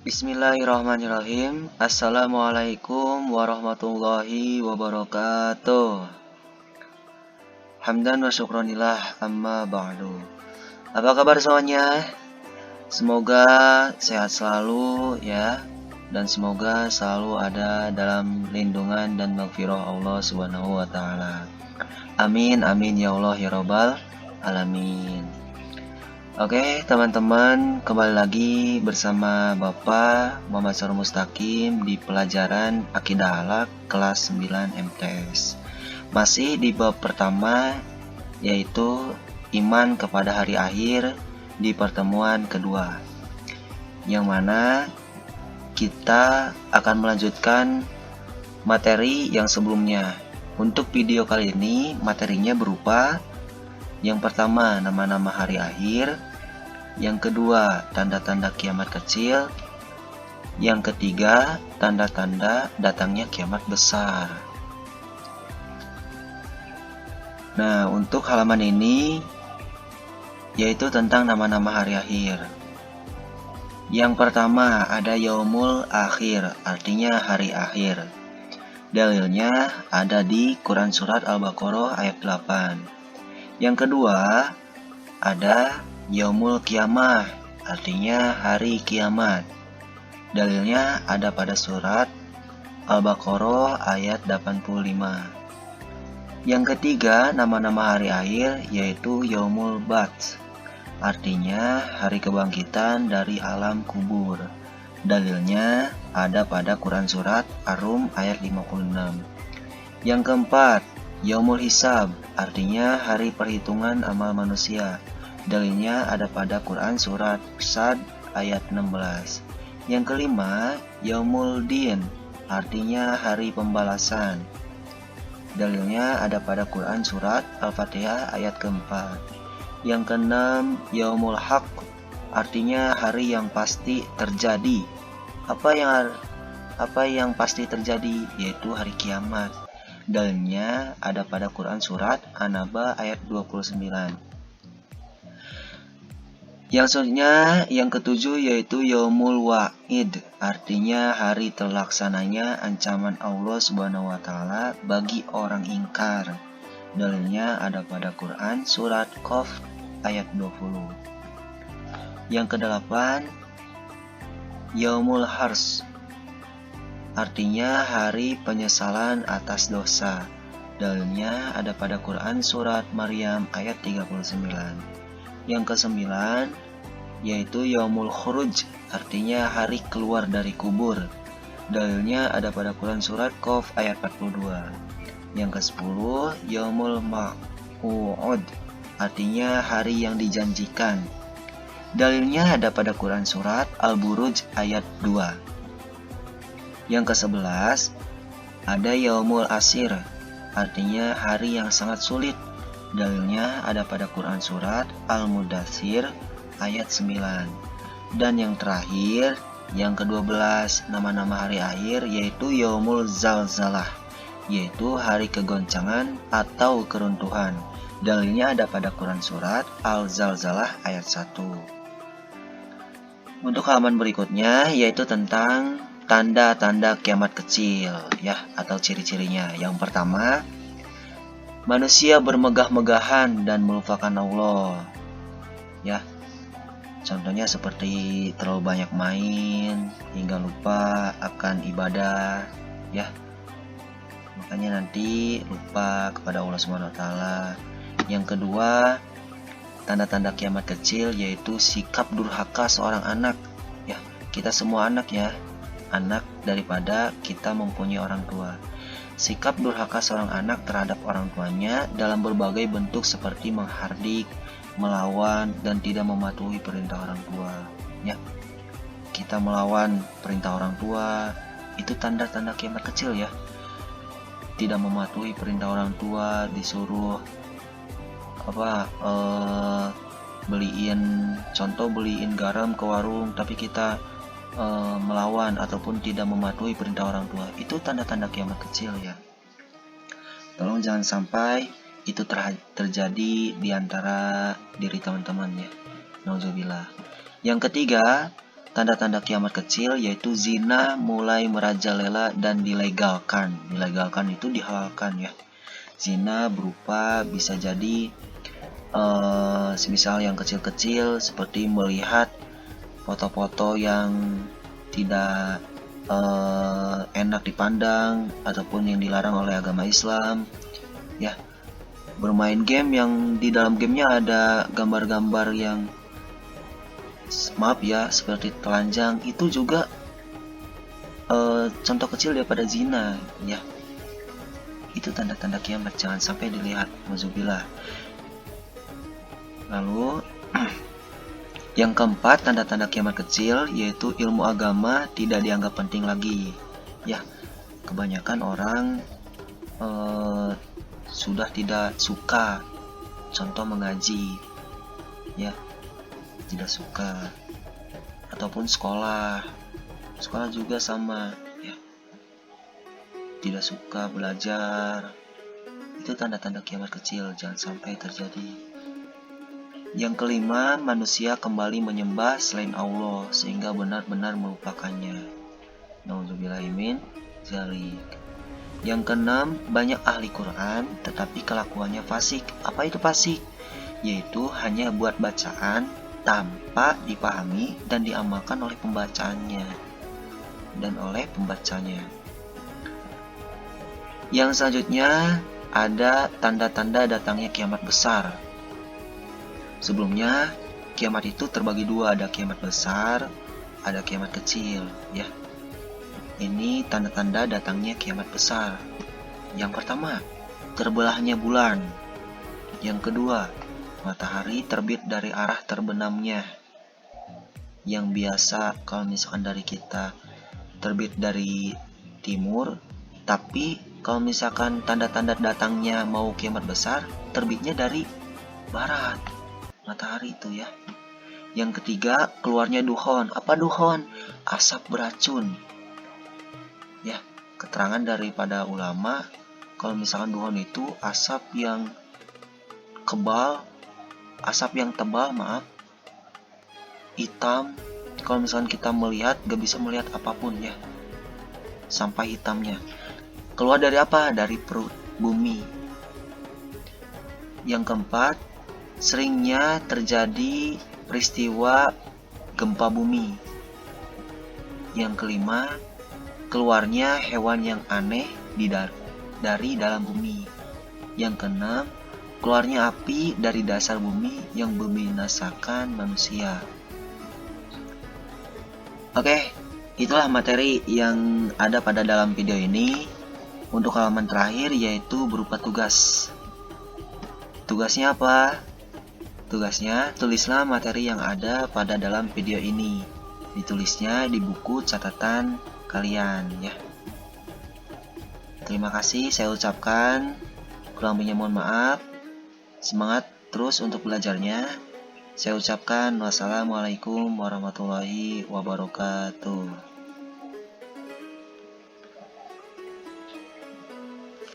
Bismillahirrahmanirrahim. Assalamualaikum warahmatullahi wabarakatuh. Hamdan wa syukronillah amma ba'du. Apa kabar semuanya? Semoga sehat selalu ya, dan semoga selalu ada dalam lindungan dan maghfirah Allah Subhanahu wa taala. Amin amin ya Allah ya rabbal alamin. Oke teman-teman, kembali lagi bersama Bapak Muhammad Sarul Mustaqim di pelajaran Akidah Akhlak kelas 9 MTS. Masih di bab pertama, yaitu iman kepada hari akhir di pertemuan kedua, yang mana kita akan melanjutkan materi yang sebelumnya. Untuk video kali ini materinya berupa yang pertama, nama-nama hari akhir. Yang kedua, tanda-tanda kiamat kecil. Yang ketiga, tanda-tanda datangnya kiamat besar. Nah, untuk halaman ini yaitu tentang nama-nama hari akhir. Yang pertama ada Yaumul Akhir, artinya hari akhir. Dalilnya ada di Quran Surat Al-Baqarah ayat 8. Yang kedua, ada Yaumul Qiyamah, artinya hari kiamat. Dalilnya ada pada surat Al-Baqarah ayat 85. Yang ketiga, nama-nama hari akhir yaitu Yaumul Ba'ts, artinya hari kebangkitan dari alam kubur. Dalilnya ada pada Quran Surat Ar-Rum ayat 56. Yang keempat, Yaumul Hisab, artinya hari perhitungan amal manusia. Dalilnya ada pada Quran Surat Sad ayat 16. Yang kelima, Yaumul Din, artinya hari pembalasan. Dalilnya ada pada Quran Surat Al-Fatihah ayat keempat. Yang keenam, Yaumul Haq, artinya hari yang pasti terjadi. Apa yang pasti terjadi, yaitu hari kiamat. Dalilnya ada pada Quran Surat An-Naba ayat 29. Yang selanjutnya, yang ketujuh yaitu Yaumul Wa'id, artinya hari terlaksananya ancaman Allah Subhanahu wa taala bagi orang ingkar. Dalilnya ada pada Quran Surat Qaf ayat 20. Yang kedelapan, Yaumul Hars, artinya hari penyesalan atas dosa. Dalilnya ada pada Quran Surat Maryam ayat 39. Yang kesembilan, yaitu Yaumul Khuruj, artinya hari keluar dari kubur. Dalilnya ada pada Quran Surat Qaf ayat 42. Yang kesepuluh, Yaumul Ma'ud, artinya hari yang dijanjikan. Dalilnya ada pada Quran Surat Al-Buruj ayat 2. Yang ke-11 ada Yaumul Asir, artinya hari yang sangat sulit. Dalilnya ada pada Quran Surat Al-Mudaththir ayat 9. Dan yang terakhir, yang ke-12 nama-nama hari akhir yaitu Yaumul Zalzalah, yaitu hari kegoncangan atau keruntuhan. Dalilnya ada pada Quran Surat Al-Zalzalah ayat 1. Untuk halaman berikutnya yaitu tentang tanda-tanda kiamat kecil ya, atau ciri-cirinya. Yang pertama, manusia bermegah-megahan dan melupakan Allah ya. Contohnya seperti terlalu banyak main hingga lupa akan ibadah ya. Makanya nanti lupa kepada Allah Subhanahu wa taala. Yang kedua, tanda-tanda kiamat kecil yaitu sikap durhaka seorang anak ya. Kita semua anak ya, anak daripada kita mempunyai orang tua. Sikap durhaka seorang anak terhadap orang tuanya dalam berbagai bentuk seperti menghardik, melawan, dan tidak mematuhi perintah orang tua ya. Kita melawan perintah orang tua, itu tanda-tanda kiamat kecil ya. Tidak mematuhi perintah orang tua, disuruh beliin garam ke warung, tapi kita melawan ataupun tidak mematuhi perintah orang tua, itu tanda-tanda kiamat kecil ya. Tolong jangan sampai itu terjadi di antara diri teman-teman ya. Nauzubillah. Yang ketiga, tanda-tanda kiamat kecil yaitu zina mulai merajalela dan dilegalkan. Dilegalkan itu dihalalkan ya. Zina berupa bisa jadi semisal yang kecil-kecil seperti melihat foto-foto yang tidak enak dipandang ataupun yang dilarang oleh agama Islam ya. Bermain game yang di dalam gamenya ada gambar-gambar yang maaf ya seperti telanjang, itu juga contoh kecil daripada zina ya. Itu tanda-tanda kiamat, jangan sampai dilihat, nauzubillah. Lalu yang keempat, tanda-tanda kiamat kecil yaitu ilmu agama tidak dianggap penting lagi ya. Kebanyakan orang sudah tidak suka contoh mengaji ya, tidak suka. Ataupun sekolah juga sama ya, tidak suka belajar. Itu tanda-tanda kiamat kecil, jangan sampai terjadi. Yang kelima, manusia kembali menyembah selain Allah sehingga benar-benar melupakannya. Nauzubillahimin dzalik. Yang keenam, banyak ahli Quran tetapi kelakuannya fasik. Apa itu fasik? Yaitu hanya buat bacaan tanpa dipahami dan diamalkan oleh pembacanya. Yang selanjutnya ada tanda-tanda datangnya kiamat besar. Sebelumnya kiamat itu terbagi dua, ada kiamat besar, ada kiamat kecil ya. Ini tanda-tanda datangnya kiamat besar. Yang pertama, terbelahnya bulan. Yang kedua, matahari terbit dari arah terbenamnya. Yang biasa kalau misalkan dari kita terbit dari timur, tapi kalau misalkan tanda-tanda datangnya mau kiamat besar, terbitnya dari barat. Matahari itu ya. Yang ketiga, keluarnya duhon. Apa duhon? Asap beracun. Ya, keterangan daripada ulama, kalau misalkan duhon itu asap yang tebal, hitam. Kalau misalkan kita melihat, gak bisa melihat apapun ya, sampai hitamnya. Keluar dari apa? Dari perut bumi. Yang keempat, seringnya terjadi peristiwa gempa bumi. Yang kelima, keluarnya hewan yang aneh dari dalam bumi. Yang keenam, keluarnya api dari dasar bumi yang membinasakan manusia. Oke, itulah materi yang ada pada dalam video ini. Untuk halaman terakhir yaitu berupa tugas. Tugasnya apa? Tugasnya, tulislah materi yang ada pada dalam video ini. Ditulisnya di buku catatan kalian ya. Terima kasih saya ucapkan. Kurang lebihnya mohon maaf. Semangat terus untuk belajarnya. Saya ucapkan wassalamualaikum warahmatullahi wabarakatuh.